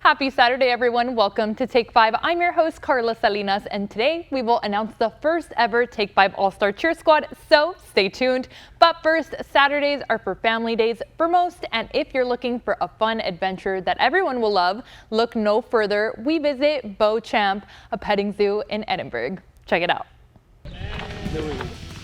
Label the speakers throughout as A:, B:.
A: Happy Saturday, everyone. Welcome to Take 5. I'm your host, Carla Salinas, and today we will announce the first ever Take 5 All-Star Cheer Squad, so stay tuned. But first, Saturdays are for family days for most, and if you're looking for a fun adventure that everyone will love, look no further. We visit Beauchamp, a petting zoo in Edinburg. Check it out.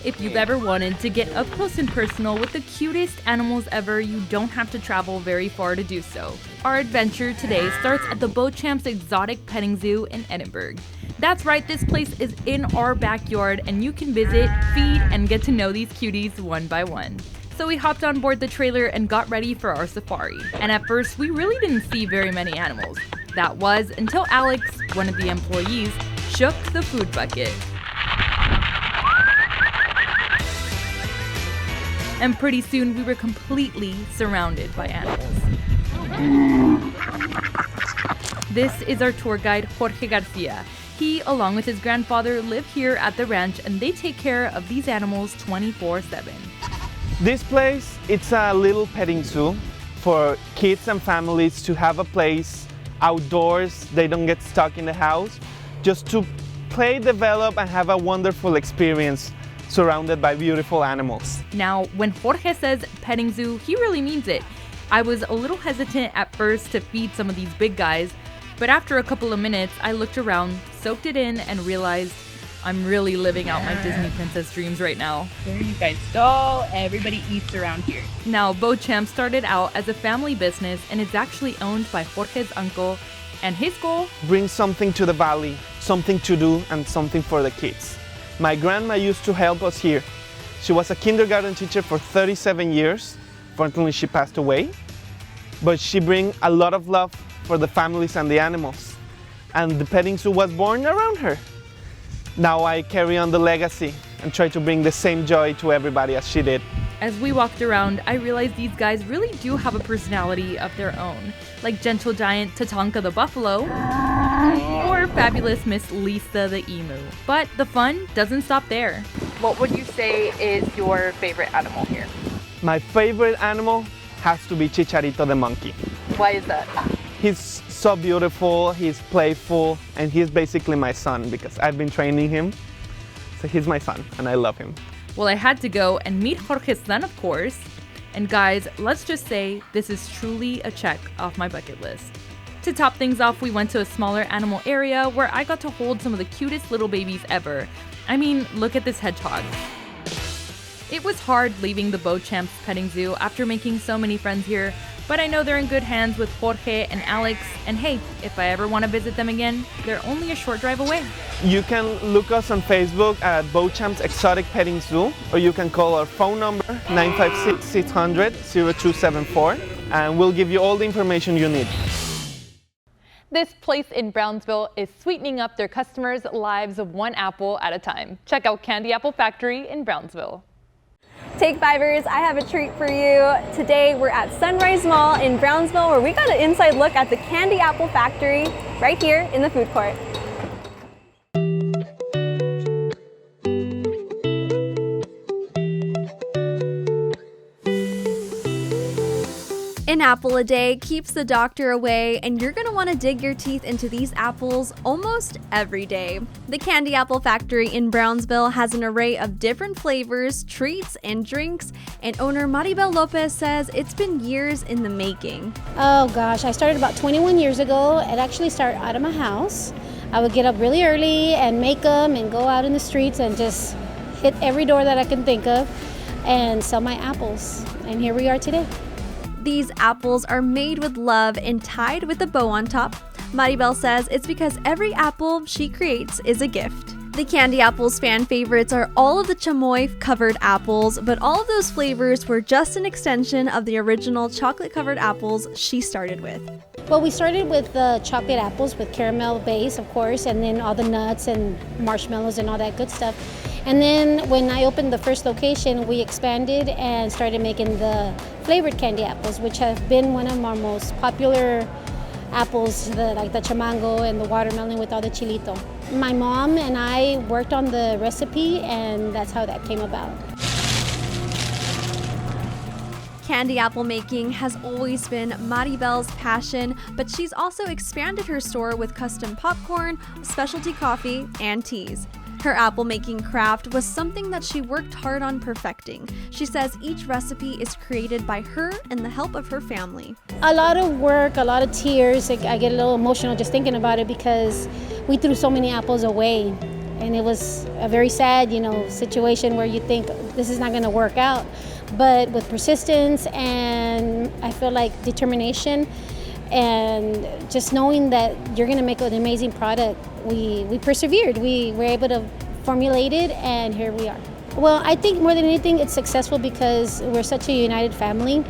A: If you've ever wanted to get up close and personal with the cutest animals ever, you don't have to travel very far to do so. Our adventure today starts at the Beauchamp's Exotic Petting Zoo in Edinburg. That's right, this place is in our backyard and you can visit, feed, and get to know these cuties one by one. So we hopped on board the trailer and got ready for our safari. And at first, we really didn't see very many animals. That was until Alex, one of the employees, shook the food bucket. And pretty soon we were completely surrounded by animals. This is our tour guide, Jorge Garcia. He, along with his grandfather, live here at the ranch and they take care of these animals 24/7.
B: This place, it's a little petting zoo for kids and families to have a place outdoors. They don't get stuck in the house, just to play, develop, and have a wonderful experience surrounded by beautiful animals.
A: Now, when Jorge says petting zoo, he really means it. I was a little hesitant at first to feed some of these big guys, but after a couple of minutes, I looked around, soaked it in, and realized I'm really living out my Disney princess dreams right now.
C: There you guys go. Everybody eats around here.
A: Now, Beauchamp started out as a family business and it's actually owned by Jorge's uncle, and his goal?
B: Bring something to the valley, something to do, and something for the kids. My grandma used to help us here. She was a kindergarten teacher for 37 years. Fortunately, she passed away. But she brings a lot of love for the families and the animals. And the petting zoo was born around her. Now I carry on the legacy and try to bring the same joy to everybody as she did.
A: As we walked around, I realized these guys really do have a personality of their own, like gentle giant Tatanka the buffalo, or fabulous Miss Lisa the emu. But the fun doesn't stop there. What would you say is your favorite animal here?
B: My favorite animal has to be Chicharito the monkey.
A: Why is that?
B: He's so beautiful, he's playful, and he's basically my son because I've been training him. So he's my son and I love him.
A: Well, I had to go and meet Jorge's son, of course. And guys, let's just say this is truly a check off my bucket list. To top things off, we went to a smaller animal area where I got to hold some of the cutest little babies ever. I mean, look at this hedgehog. It was hard leaving the Beauchamp's petting zoo after making so many friends here, but I know they're in good hands with Jorge and Alex, and hey, if I ever want to visit them again, they're only a short drive away.
B: You can look us on Facebook at Beauchamp's Exotic Petting Zoo, or you can call our phone number 956-600-0274, and we'll give you all the information you need.
A: This place in Brownsville is sweetening up their customers' lives one apple at a time. Check out Candy Apple Factory in Brownsville.
D: Take Fivers, I have a treat for you. Today we're at Sunrise Mall in Brownsville where we got an inside look at the Candy Apple Factory right here in the food court. An apple a day keeps the doctor away, and you're going to want to dig your teeth into these apples almost every day. The Candy Apple Factory in Brownsville has an array of different flavors, treats, and drinks, and owner Maribel Lopez says it's been years in the making.
E: Oh gosh, I started about 21 years ago. It actually started out of my house. I would get up really early and make them and go out in the streets and just hit every door that I can think of and sell my apples. And here we are today.
D: These apples are made with love and tied with a bow on top. Maribel says it's because every apple she creates is a gift. The Candy Apple's fan favorites are all of the chamoy covered apples, but all of those flavors were just an extension of the original chocolate covered apples she started with.
E: Well, we started with the chocolate apples with caramel base, of course, and then all the nuts and marshmallows and all that good stuff. And then when I opened the first location, we expanded and started making the flavored candy apples, which have been one of our most popular apples, like the chamango and the watermelon with all the chilito. My mom and I worked on the recipe, and that's how that came about.
D: Candy apple making has always been Maribel's passion, but she's also expanded her store with custom popcorn, specialty coffee, and teas. Her apple making craft was something that she worked hard on perfecting. She says each recipe is created by her and the help of her family.
E: A lot of work, a lot of tears. I get a little emotional just thinking about it because we threw so many apples away. And it was a very sad, situation where you think this is not going to work out. But with persistence and I feel like determination and just knowing that you're going to make an amazing product, we persevered. We were able to formulate it, and here we are. Well, I think more than anything, it's successful because we're such a united family.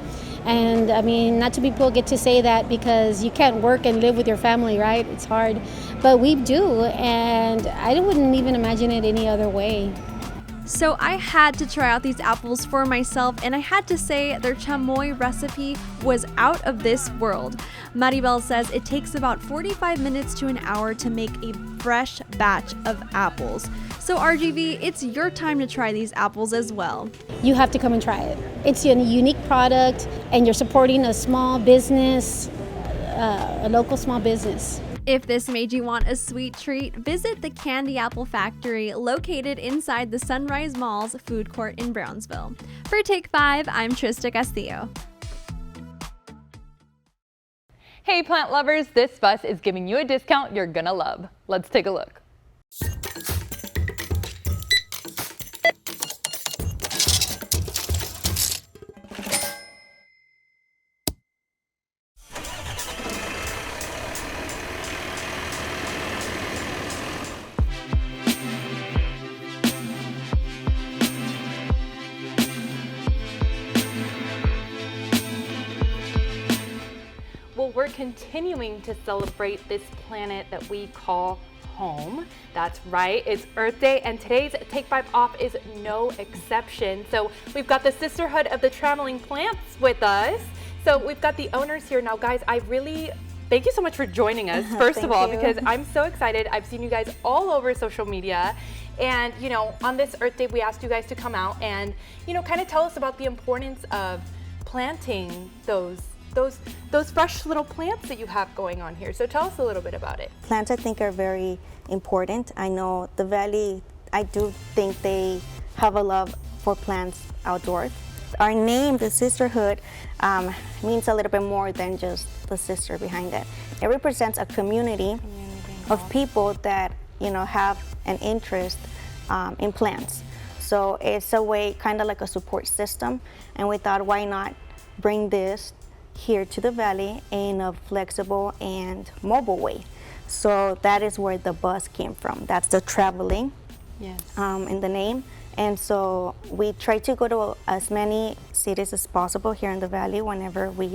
E: And I mean, not too many people get to say that because you can't work and live with your family, right? It's hard. But we do, and I wouldn't even imagine it any other way.
D: So I had to try out these apples for myself, and I had to say their chamoy recipe was out of this world. Maribel says it takes about 45 minutes to an hour to make a fresh batch of apples. So RGV, it's your time to try these apples as well.
E: You have to come and try it. It's a unique product, and you're supporting a small business, a local small business.
D: If this made you want a sweet treat, visit the Candy Apple Factory located inside the Sunrise Mall's food court in Brownsville. For Take 5, I'm Trista Castillo.
A: Hey plant lovers, this bus is giving you a discount you're gonna love. Let's take a look. Well, we're continuing to celebrate this planet that we call home. That's right, it's Earth Day, and today's Take 5 Off is no exception. So we've got the Sisterhood of the Traveling Plants with us. So we've got the owners here. Now guys, I really thank you so much for joining us, first of all, because I'm so excited. I've seen you guys all over social media. And on this Earth Day, we asked you guys to come out and, kind of tell us about the importance of planting those fresh little plants that you have going on here. So tell us a little bit about it.
F: Plants, I think, are very important. I know the Valley, I do think they have a love for plants outdoors. Our name, the Sisterhood, means a little bit more than just the sister behind it. It represents a community of people that have an interest in plants. So it's a way, kind of like a support system, and we thought, why not bring this here to the Valley in a flexible and mobile way. So that is where the bus came from. That's the traveling in the name. And so we try to go to as many cities as possible here in the Valley whenever we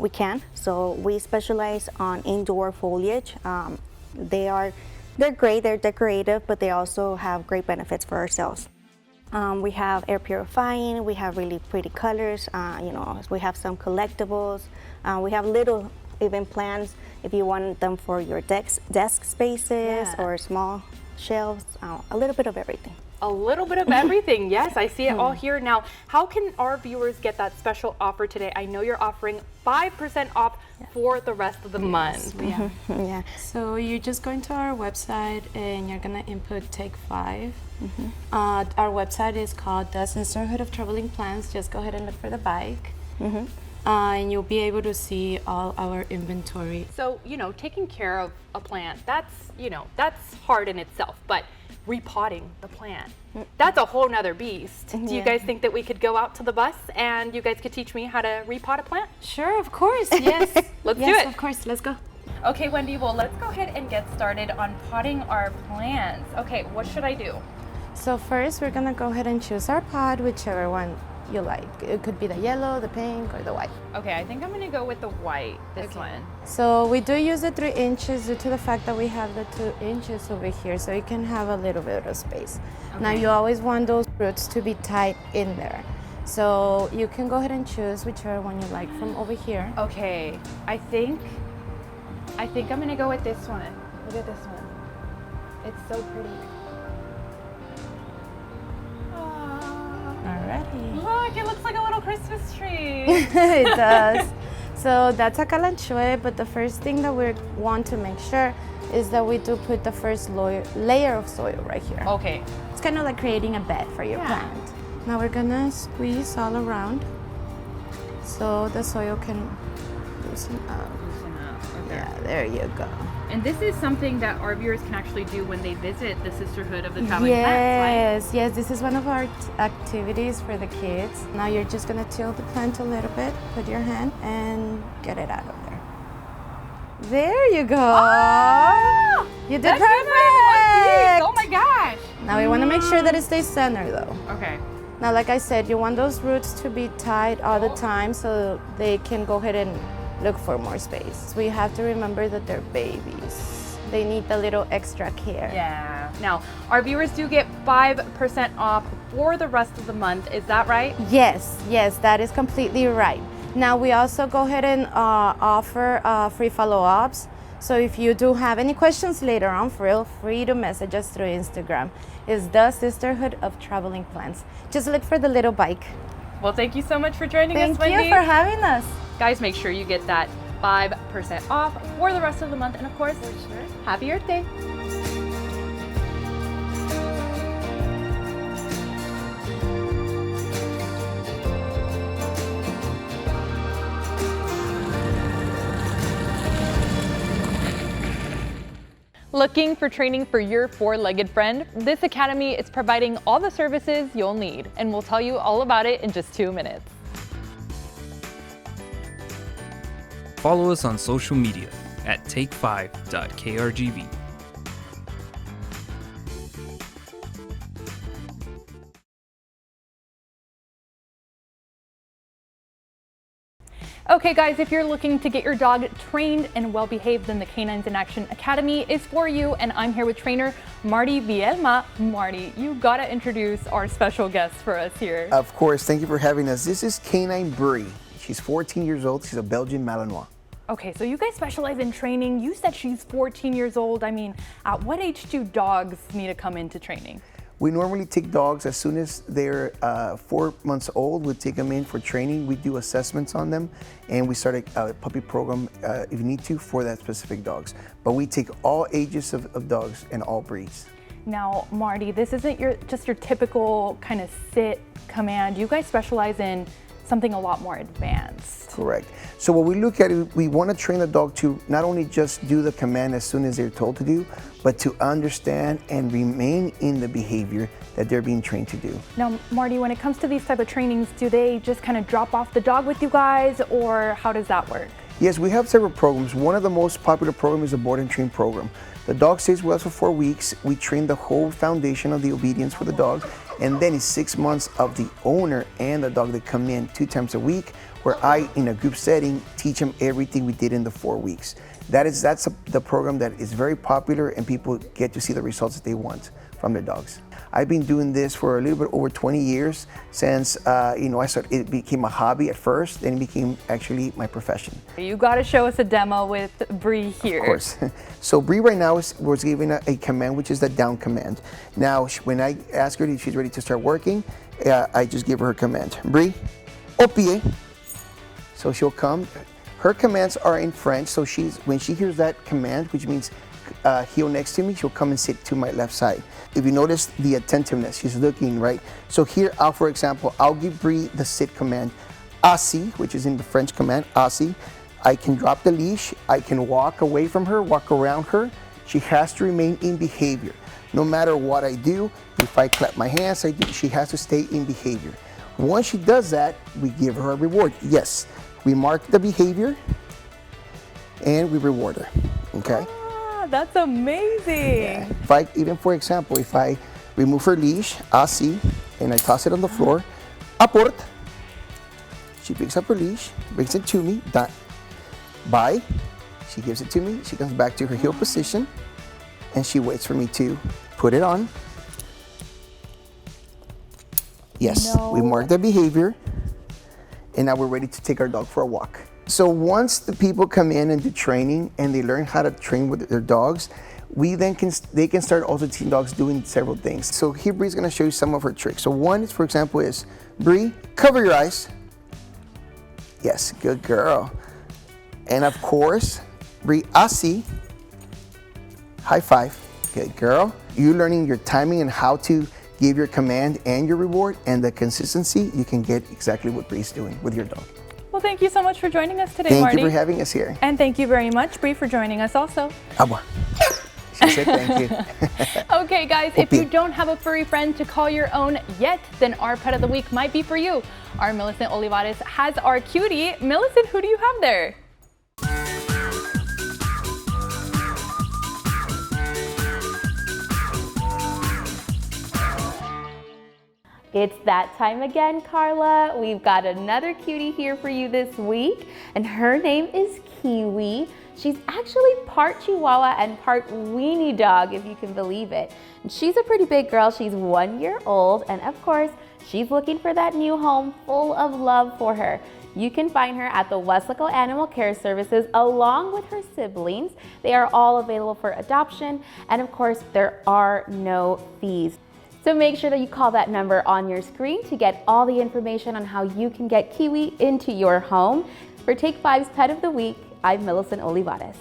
F: can. So we specialize on indoor foliage. They're great, they're decorative, but they also have great benefits for ourselves. We have air purifying, we have really pretty colors, we have some collectibles, we have little even plants if you want them for your desk spaces or small shelves, a little bit of everything.
A: A little bit of everything, yes, I see it all here. Now, how can our viewers get that special offer today? I know you're offering 5% off for the rest of the month.
G: Yeah. So you're just going to our website and you're gonna input Take 5. Our website is called the Sisterhood of Traveling Plants. Just go ahead and look for the bike. And you'll be able to see all our inventory.
A: So, taking care of a plant, that's hard in itself, but repotting the plant, that's a whole nother beast. Do you guys think that we could go out to the bus and you guys could teach me how to repot a plant?
G: Sure, of course, yes.
A: Let's do it.
G: Of course, let's go.
A: Okay, Wendy, well, let's go ahead and get started on potting our plants. Okay, what should I do?
G: So first, we're gonna go ahead and choose our pot, whichever one you like. It could be the yellow, the pink, or the white.
A: Okay, I think I'm gonna go with the white, this one.
G: So we do use the 3 inches due to the fact that we have the 2 inches over here, so you can have a little bit of space. Now you always want those roots to be tight in there. So you can go ahead and choose whichever one you like from over here.
A: Okay, I think I'm gonna go with this one. Look at this one. It's so pretty.
G: All right. ready.
A: Look, it looks like a little Christmas tree.
G: It does. So that's a calanchoe, but the first thing that we want to make sure is that we do put the first layer of soil right here.
A: Okay.
G: It's kind of like creating a bed for your plant. Now we're gonna squeeze all around so the soil can loosen up.
A: Okay.
G: Yeah, there you go.
A: And this is something that our viewers can actually do when they visit the Sisterhood of the Traveling Plants,
G: Yes, this is one of our activities for the kids. Now you're just gonna tilt the plant a little bit, put your hand and get it out of there. There you go.
A: Oh,
G: you did
A: that's
G: perfect.
A: Oh my gosh.
G: Now we wanna make sure that it stays centered though.
A: Okay.
G: Now, like I said, you want those roots to be tied all the time so they can go ahead and look for more space. We have to remember that they're babies. They need a little extra care.
A: Yeah. Now, our viewers do get 5% off for the rest of the month. Is that right?
G: Yes, that is completely right. Now, we also go ahead and offer free follow-ups. So if you do have any questions later on, feel free to message us through Instagram. It's the Sisterhood of Traveling Plants. Just look for the little bike.
A: Well, thank you so much for joining us, Wendy.
G: Thank you for having us.
A: Guys, make sure you get that 5% off for the rest of the month. And of course, happy Earth Day. Looking for training for your four-legged friend? This academy is providing all the services you'll need, and we'll tell you all about it in just 2 minutes.
H: Follow us on social media at take5.krgv.
A: Okay guys, if you're looking to get your dog trained and well-behaved, then the Canines in Action Academy is for you, and I'm here with trainer Marty Vielma. Marty, you gotta introduce our special guest for us here.
I: Of course, thank you for having us. This is Canine Brie. She's 14 years old. She's a Belgian Malinois.
A: Okay, so you guys specialize in training. You said she's 14 years old. I mean, at what age do dogs need to come into training?
I: We normally take dogs as soon as they're 4 months old. We take them in for training. We do assessments on them, and we start a puppy program if you need to for that specific dogs. But we take all ages of dogs and all breeds.
A: Now, Marty, this isn't just your typical kind of sit command. You guys specialize in something a lot more advanced.
I: Correct. So what we look at is we want to train the dog to not only just do the command as soon as they're told to do, but to understand and remain in the behavior that they're being trained to do.
A: Now, Marty, when it comes to these type of trainings, do they just kind of drop off the dog with you guys, or how does that work?
I: Yes, we have several programs. One of the most popular programs is the board and train program. The dog stays with us for 4 weeks. We train the whole foundation of the obedience for the dog, and then it's 6 months of the owner and the dog that come in 2 times a week, where I, in a group setting, teach them everything we did in the 4 weeks. That's the program that is very popular, and people get to see the results that they want from their dogs. I've been doing this for a little bit over 20 years since it became a hobby at first, then it became actually my profession.
A: You got to show us a demo with Brie here.
I: Of course. So Brie right now was given a command, which is the down command. Now, when I ask her if she's ready to start working, I just give her a command. Brie, au pied. So she'll come. Her commands are in French, so when she hears that command, which means heel next to me, she'll come and sit to my left side. If you notice the attentiveness, she's looking, right? So here, for example, I'll give Brie the sit command, assis, which is in the French command, assis. I can drop the leash, I can walk away from her, walk around her. She has to remain in behavior. No matter what I do, if I clap my hands, she has to stay in behavior. Once she does that, we give her a reward. Yes, we mark the behavior and we reward her, okay?
A: That's amazing.
I: Yeah. For example, if I remove her leash, assis, and I toss it on the floor, apport, she picks up her leash, brings it to me, bye, she gives it to me, she comes back to her heel position, and she waits for me to put it on. Yes, we mark the behavior, and now we're ready to take our dog for a walk. So once the people come in and do training and they learn how to train with their dogs, they can start also teaching dogs doing several things. So here Bree's gonna show you some of her tricks. So one, for example, is Bree, cover your eyes. Yes, good girl. And of course, Bree, así. High five, good girl. You're learning your timing and how to give your command and your reward, and the consistency, you can get exactly what Bree's doing with your dog.
A: Well, thank you so much for joining us today,
I: Thank
A: Marty.
I: you for having us here.
A: And thank you very much, Bree, for joining us also.
I: Agua. She said thank you.
A: Okay, guys, if you don't have a furry friend to call your own yet, then our pet of the week might be for you. Our Millicent Olivares has our cutie. Millicent, who do you have there? It's that time again, Carla. We've got another cutie here for you this week, and her name is Kiwi. She's actually part Chihuahua and part weenie dog, if you can believe it. And she's a pretty big girl. She's 1 year old, and of course, she's looking for that new home full of love for her. You can find her at the Wesleco Animal Care Services along with her siblings. They are all available for adoption, and of course, there are no fees. So make sure that you call that number on your screen to get all the information on how you can get Kiwi into your home. For Take 5's Pet of the Week, I'm Millicent Olivares.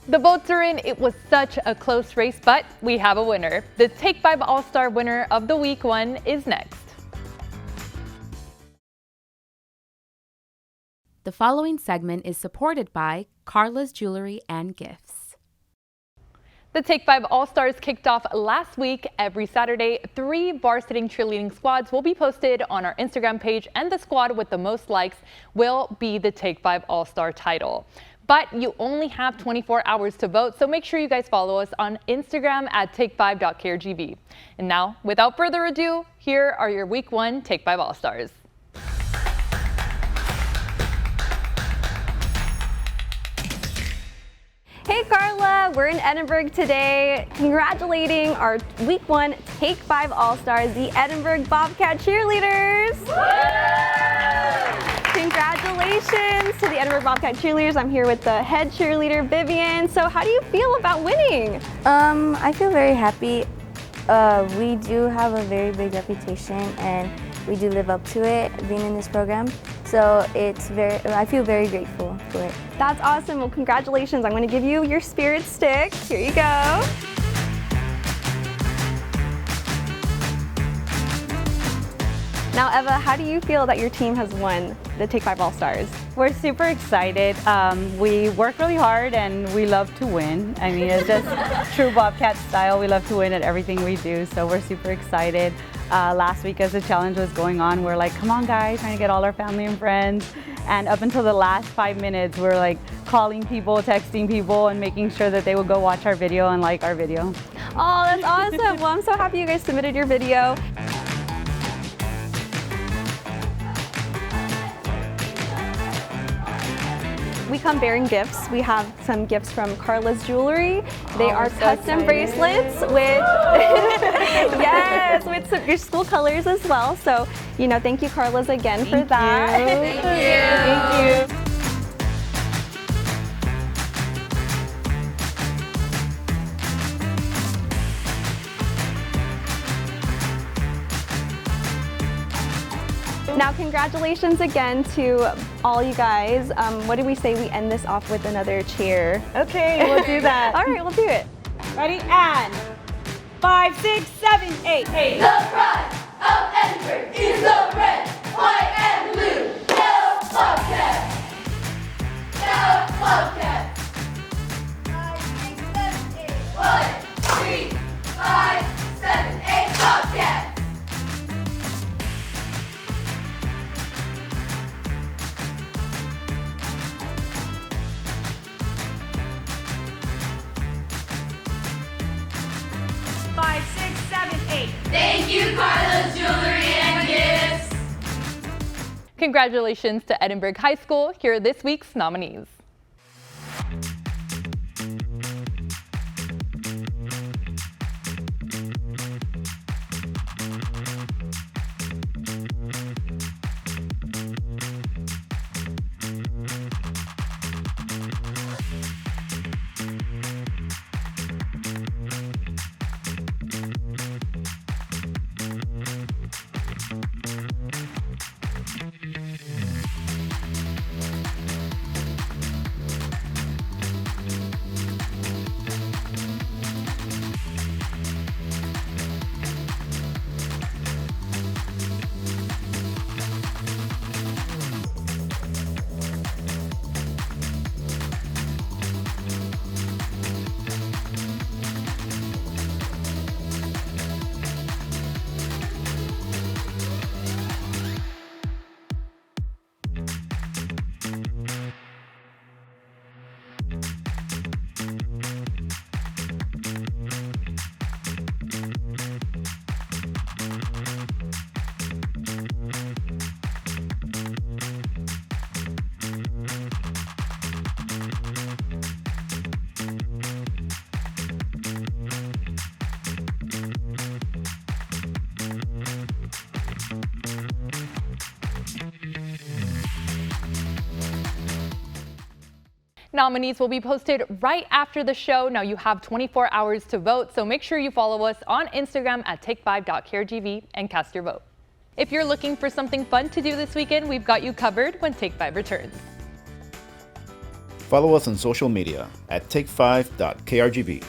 A: The votes are in. It was such a close race, but we have a winner. The Take 5 All-Star winner of the week one is next.
J: The following segment is supported by Carla's Jewelry and Gifts.
A: The Take 5 All-Stars kicked off last week. Every Saturday, 3 bar-sitting cheerleading squads will be posted on our Instagram page, and the squad with the most likes will be the Take 5 All-Star title. But you only have 24 hours to vote, so make sure you guys follow us on Instagram at take5.krgv. And now, without further ado, here are your Week 1 Take 5 All-Stars.
D: Hey Carla, we're in Edinburg today, congratulating our Week 1 Take 5 All-Stars, the Edinburg Bobcat Cheerleaders! Congratulations to the Edinburg Bobcat Cheerleaders. I'm here with the head cheerleader, Vivian. So how do you feel about winning?
K: I feel very happy. We do have a very big reputation and we do live up to it being in this program. So I feel very grateful for it.
D: That's awesome. Well, congratulations. I'm going to give you your spirit stick. Here you go. Now, Eva, how do you feel that your team has won the Take 5 All-Stars?
L: We're super excited. We work really hard and we love to win. I mean, it's just true Bobcat style. We love to win at everything we do, so we're super excited. Last week as the challenge was going on, we're like, come on guys, trying to get all our family and friends. And up until the last 5 minutes, we're like calling people, texting people, and making sure that they would go watch our video and like our video.
D: Oh, that's awesome. Well, I'm so happy you guys submitted your video. We come bearing gifts. We have some gifts from Carla's Jewelry. They are so custom bracelets with, yes, with your school colors as well. So, thank you, Carla's, again for that.
A: Thank you.
D: Thank you. Now, congratulations again to all you guys. What did we say? We end this off with another cheer.
C: Okay, we'll do that.
D: All right, we'll do it.
C: Ready? And 5, 6, 7, 8. Hey.
M: The pride of Edinburg is the red, white, and blue. Yellow Bobcats. Yellow Bobcats. 5, 6, 7, 8. 1, 3, 5, 7, 8 Bobcats. Thank you, Carla's Jewelry and Gifts.
A: Congratulations to Edinburg High School. Here are this week's nominees. Nominees will be posted right after the show. Now you have 24 hours to vote, so make sure you follow us on Instagram at take5.krgv and cast your vote. If you're looking for something fun to do this weekend, we've got you covered when Take 5 returns.
N: Follow us on social media at take5.krgv.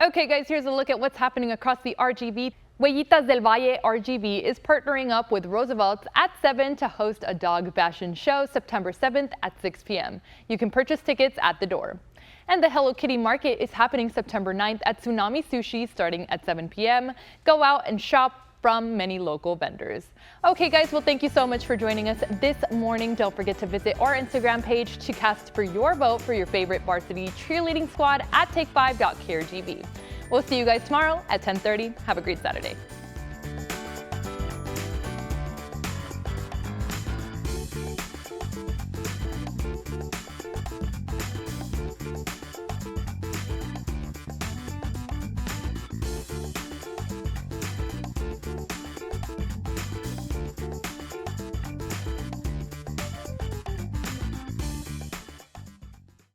A: Okay guys, here's a look at what's happening across the RGV. Huellitas del Valle RGV is partnering up with Roosevelt's at 7 to host a dog fashion show September 7th at 6 p.m. You can purchase tickets at the door. And the Hello Kitty Market is happening September 9th at Tsunami Sushi starting at 7 p.m. Go out and shop from many local vendors. Okay guys, well thank you so much for joining us this morning. Don't forget to visit our Instagram page to cast for your vote for your favorite varsity cheerleading squad at take5.krgv. We'll see you guys tomorrow at 10:30. Have a great Saturday.